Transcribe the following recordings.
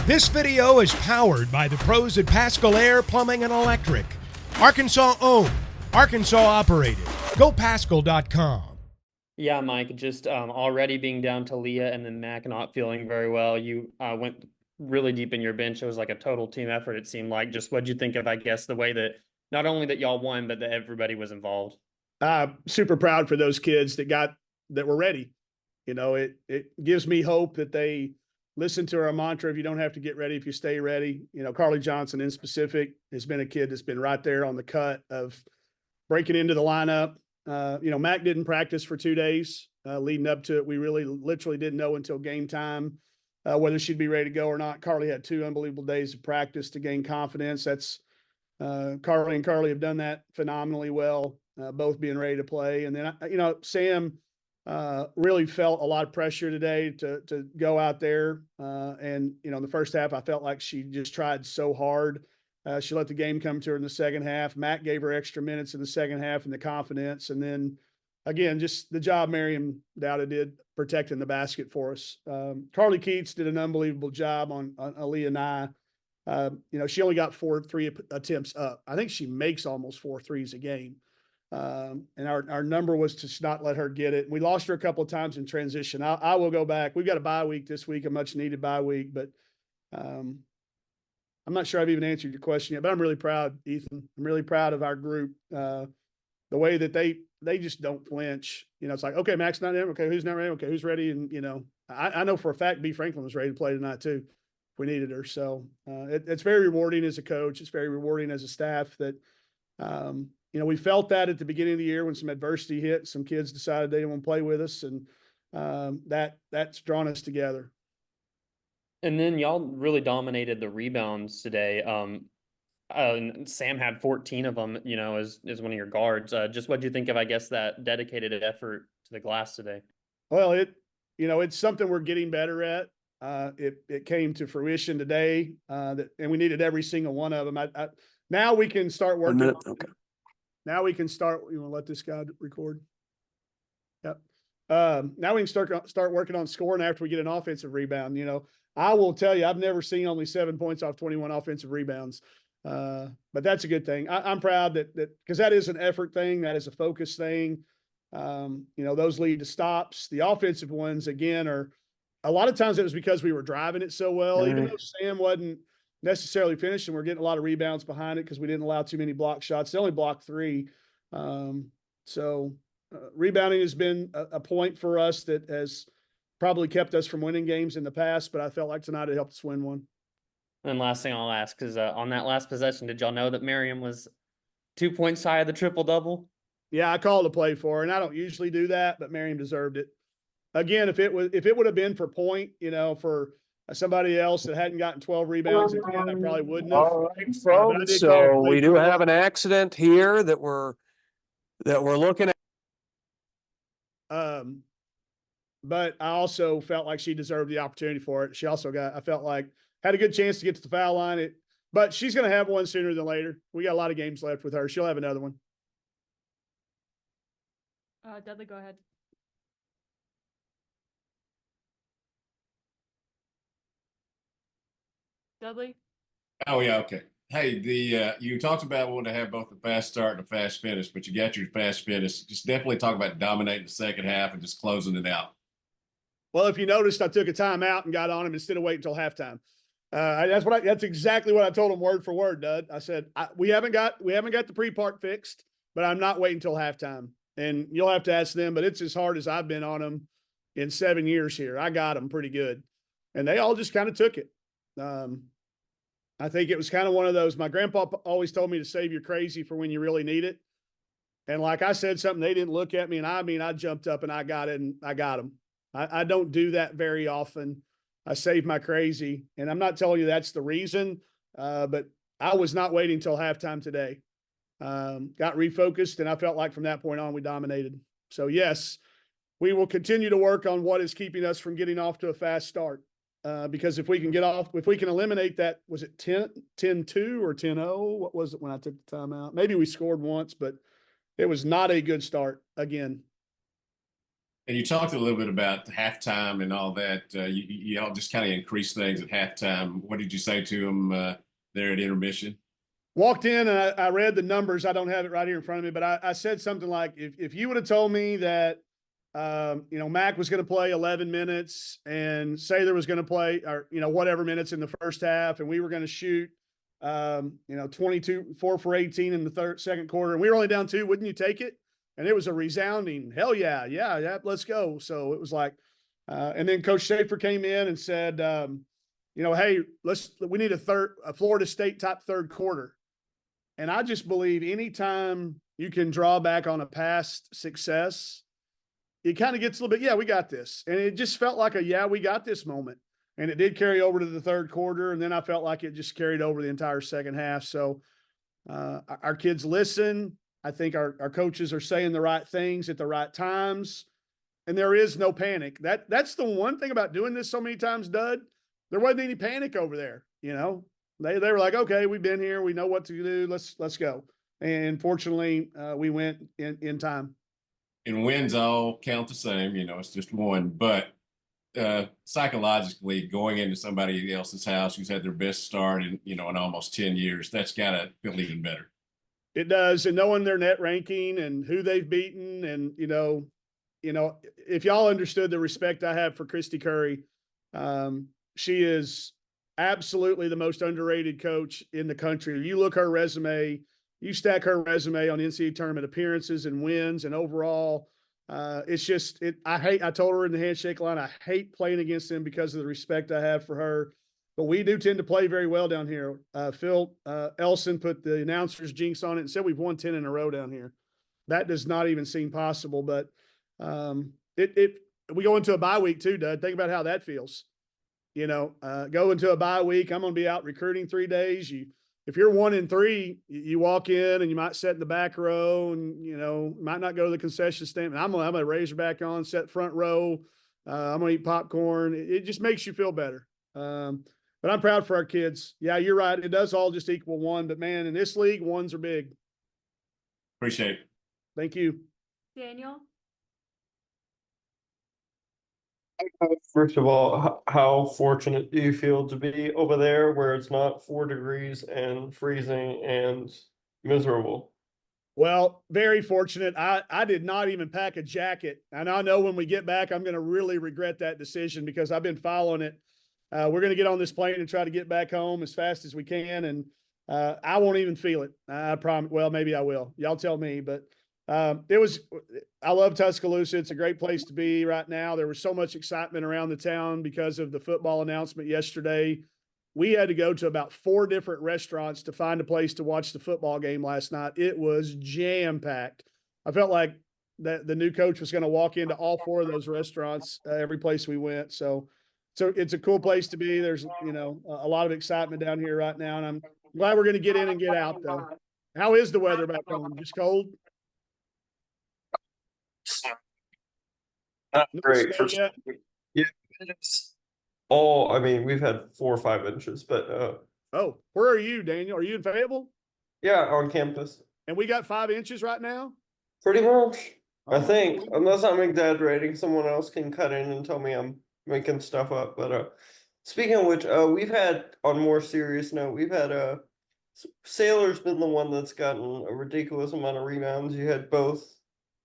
This video is powered by the pros at Pascal Air Plumbing and Electric. Arkansas owned, Arkansas operated. GoPascal.com. Yeah, Mike, just already being down to Leah and then Mac not feeling very well. You went really deep in your bench. It was like a total team effort, it seemed like. Just what'd you think of, I guess, the way that not only that y'all won, but that everybody was involved? Super proud for those kids that were ready. You know, it gives me hope that they listen to our mantra, if you don't have to get ready, if you stay ready. You know, Carly Johnson in specific has been a kid that's been right there on the cut of breaking into the lineup. You know, Mac didn't practice for 2 days leading up to it. We really literally didn't know until game time whether she'd be ready to go or not. Carly had 2 unbelievable days of practice to gain confidence. That's Carly and Carly have done that phenomenally well, both being ready to play. And then, you know, Sam really felt a lot of pressure today to go out there. And, you know, in the first half, I felt like she just tried so hard. She let the game come to her in the second half. Matt gave her extra minutes in the second half and the confidence. And then, again, just the job Maryam Dauda did protecting the basket for us. Carly Keats did an unbelievable job on Aaliyah and I. You know, she only got 4 3 attempts up. I think she makes almost 4 threes a game. And our number was to not let her get it. We lost her a couple of times in transition. I will go back. We've got a bye week this week, a much needed bye week, but I'm not sure I've even answered your question yet, but I'm really proud, Ethan. I'm really proud of our group. The way that they just don't flinch. You know, it's like, okay, Mac's not in. Okay, who's not ready? Okay, who's ready? And, you know, I know for a fact B. Franklin was ready to play tonight too, if we needed her. So it's very rewarding as a coach. It's very rewarding as a staff that, you know, we felt that at the beginning of the year when some adversity hit, some kids decided they didn't want to play with us, and that's drawn us together. And then y'all really dominated the rebounds today. Sam had 14 of them, you know, as one of your guards. Just what'd you think of, I guess, that dedicated effort to the glass today? Well, you know, it's something we're getting better at. It came to fruition today, and we needed every single one of them. Now we can start working. Okay. Now we can start. You want to let this guy record? Yep. Now we can start working on scoring after we get an offensive rebound. You know, I will tell you, I've never seen only 7 points off 21 offensive rebounds. But that's a good thing. I'm proud that because that is an effort thing, that is a focus thing. You know, those lead to stops. The offensive ones, again, are a lot of times it was because we were driving it so well, even though Sam wasn't necessarily finishing. We're getting a lot of rebounds behind it because we didn't allow too many block shots. They only blocked 3. Rebounding has been a point for us that has probably kept us from winning games in the past, but I felt like tonight it helped us win one. And last thing I'll ask is on that last possession, did y'all know that Maryam was 2 points shy of the triple-double? Yeah, I called a play for her, and I don't usually do that, but Maryam deserved it. Again, if it would have been for point, you know, for somebody else that hadn't gotten 12 rebounds at the end, I probably wouldn't have. All right, folks. So we do have an accident here that we're looking at. But I also felt like she deserved the opportunity for it. She also I felt like had a good chance to get to the foul line. But she's going to have one sooner than later. We got a lot of games left with her. She'll have another one. Dudley, go ahead. Dudley? Oh, yeah, okay. Hey, you talked about wanting to have both a fast start and a fast finish, but you got your fast finish. Just definitely talk about dominating the second half and just closing it out. Well, if you noticed, I took a timeout and got on him instead of waiting until halftime. That's exactly what I told him word for word, Dud. I said, we haven't got the pre-part fixed, but I'm not waiting until halftime. And you'll have to ask them, but it's as hard as I've been on them in 7 years here. I got them pretty good. And they all just kind of took it. I think it was kind of one of those, my grandpa always told me to save your crazy for when you really need it. And like I said something, they didn't look at me. And I jumped up and I got it and I got them. I don't do that very often. I save my crazy. And I'm not telling you that's the reason, but I was not waiting until halftime today. Got refocused, and I felt like from that point on, we dominated. So yes, we will continue to work on what is keeping us from getting off to a fast start. Because if we can eliminate that, was it 10-2 or 10-0? What was it when I took the timeout? Maybe we scored once, but it was not a good start again. And you talked a little bit about halftime and all that. You all just kind of increased things at halftime. What did you say to them there at intermission? Walked in and I read the numbers. I don't have it right here in front of me, but I said something like, if you would have told me that, Mac was going to play 11 minutes and Sather was going to play, or, whatever minutes in the first half, and we were going to shoot, 22, 4 for 18 in the second quarter, and we were only down 2, wouldn't you take it? And it was a resounding, hell yeah, let's go. So it was like, and then Coach Schaefer came in and said, hey, we need a Florida State type third quarter. And I just believe anytime you can draw back on a past success, it kind of gets a little bit, we got this. And it just felt like we got this moment. And it did carry over to the third quarter. And then I felt like it just carried over the entire second half. So our kids listen. I think our coaches are saying the right things at the right times. And there is no panic. That's the one thing about doing this so many times, Dud. There wasn't any panic over there, They were like, okay, we've been here. We know what to do. Let's go. And fortunately, we went in time. And wins all count the same. It's just one. But psychologically, going into somebody else's house who's had their best start in almost 10 years, that's got to feel even better. It does. And knowing their net ranking and who they've beaten, and, if y'all understood the respect I have for Christy Curry, she is absolutely the most underrated coach in the country. You look her resume, you stack her resume on NCAA tournament appearances and wins and overall. It's just, I told her in the handshake line, I hate playing against them because of the respect I have for her. But we do tend to play very well down here. Phil Elson put the announcer's jinx on it and said we've won 10 in a row down here. That does not even seem possible. But we go into a bye week too, Dud. Think about how that feels. Go into a bye week. I'm going to be out recruiting 3 days. If you're 1-3, you walk in and you might sit in the back row and, might not go to the concession stand. I'm going to Razorback on, sit front row. I'm going to eat popcorn. It just makes you feel better. But I'm proud for our kids. Yeah, you're right. It does all just equal 1, but man, in this league, 1s are big. Appreciate it. Thank you. Daniel? First of all, how fortunate do you feel to be over there where it's not 4 degrees and freezing and miserable? Well, very fortunate. I did not even pack a jacket. And I know when we get back, I'm going to really regret that decision because I've been following it. We're going to get on this plane and try to get back home as fast as we can. And I won't even feel it. I promise. Well, maybe I will. Y'all tell me. But I love Tuscaloosa. It's a great place to be right now. There was so much excitement around the town because of the football announcement yesterday. We had to go to about 4 different restaurants to find a place to watch the football game last night. It was jam-packed. I felt like that the new coach was going to walk into all 4 of those restaurants every place we went. So it's a cool place to be. There's, a lot of excitement down here right now, and I'm glad we're going to get in and get out, though. How is the weather back home? Just cold? Not great. Yet? Yeah, it's we've had 4 or 5 inches, but Oh, where are you, Daniel? Are you in Fayetteville? yeah, on campus. And we got 5 inches right now? Pretty much. I Oh, think, unless I'm exaggerating, someone else can cut in and tell me I'm making stuff up. But speaking of which, we've had, on a more serious note, we've had Sailor's been the one that's gotten a ridiculous amount of rebounds. You had both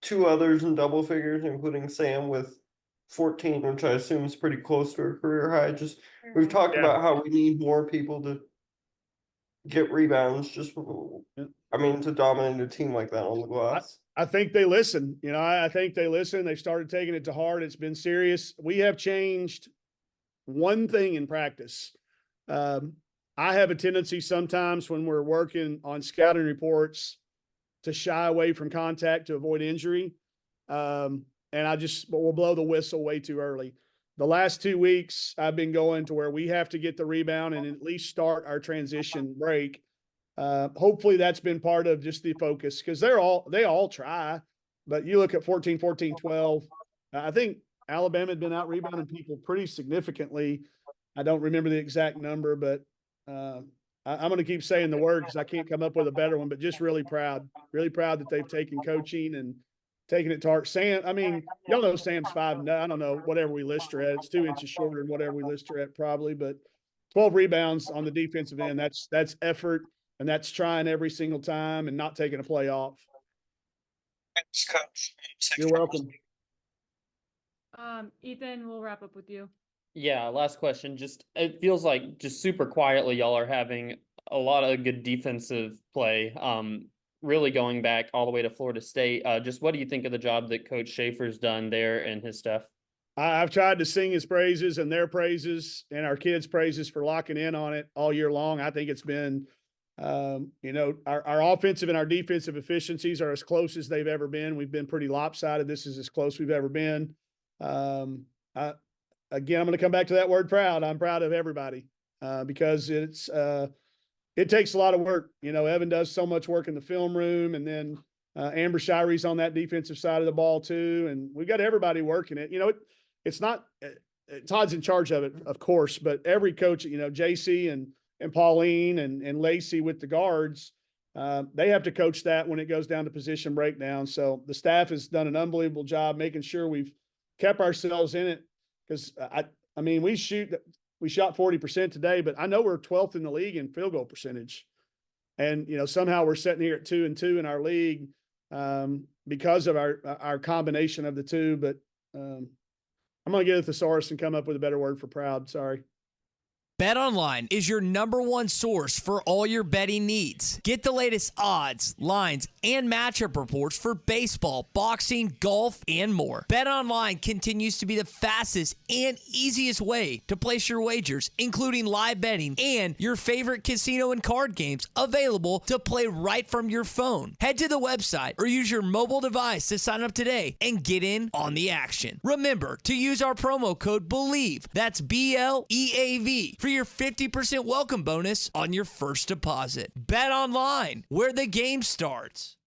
2 others in double figures, including Sam with 14, which I assume is pretty close to a career high. Just we've talked Yeah. about how we need more people to get rebounds, just to dominate a team like that on the glass. I think they listen. I think they listen. They've started taking it to heart. It's been serious. We have changed one thing in practice. I have a tendency sometimes when we're working on scouting reports to shy away from contact to avoid injury. And we'll blow the whistle way too early. The last 2 weeks I've been going to where we have to get the rebound and at least start our transition break. Hopefully that's been part of just the focus because they all try, but you look at 14, 14, 12. I think Alabama had been out rebounding people pretty significantly. I don't remember the exact number, but I'm going to keep saying the word because I can't come up with a better one, but just really proud that they've taken coaching and taking it to heart. Sam, I mean, y'all know Sam's 5'9". I don't know, whatever we list her at. It's 2 inches shorter than whatever we list her at probably, but 12 rebounds on the defensive end. That's effort, and that's trying every single time and not taking a play off. Thanks, Coach. You're welcome. Ethan, we'll wrap up with you. Yeah, last question. Just it feels like just super quietly y'all are having a lot of good defensive play. Really going back all the way to Florida State. Just what do you think of the job that Coach Schaefer's done there and his staff? I've tried to sing his praises and their praises and our kids' praises for locking in on it all year long. I think it's been, our offensive and our defensive efficiencies are as close as they've ever been. We've been pretty lopsided. This is as close we've ever been. Again, I'm going to come back to that word proud. I'm proud of everybody because it takes a lot of work. Evan does so much work in the film room, and then Amber Shire's on that defensive side of the ball too. And we've got everybody working it. It's not Todd's in charge of it, of course, but every coach, JC and Pauline and Lacey with the guards, they have to coach that when it goes down to position breakdown. So the staff has done an unbelievable job making sure we've kept ourselves in it. Because we shot 40% today, but I know we're 12th in the league in field goal percentage. And, somehow we're sitting here at 2-2 in our league because of our combination of the two. But I'm going to get a thesaurus and come up with a better word for proud. Sorry. BetOnline is your #1 source for all your betting needs. Get the latest odds, lines, and matchup reports for baseball, boxing, golf, and more. BetOnline continues to be the fastest and easiest way to place your wagers, including live betting and your favorite casino and card games available to play right from your phone. Head to the website or use your mobile device to sign up today and get in on the action. Remember to use our promo code BELIEVE, that's BLEAV, for your 50% welcome bonus on your first deposit. Bet online, where the game starts.